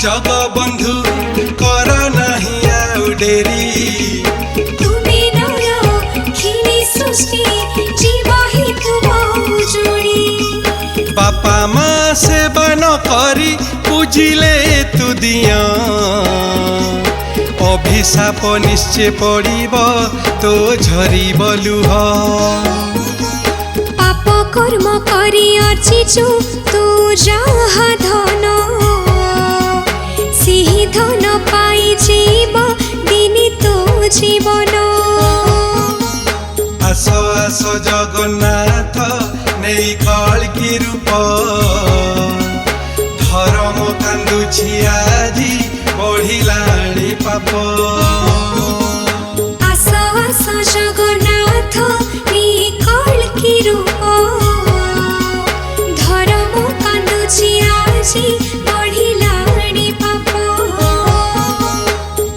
जगबंधु कर नहीं आउ डेरी तुमे नरखिले सृष्टि जीव हेतु जोड़ी बापा माँ सेवा न करी पूजिले तू दिया अभिशाप निश्चय पड़िब तो झरिब लुह पाप कर्म करी अर्जिचु तू जहा धन सेही धन पाई जीव दिनी तो जीवन आस आस जगन्नाथ नहीं कलकी रूप धर्म कांदुछि आजी बढ़िलाणी पाप।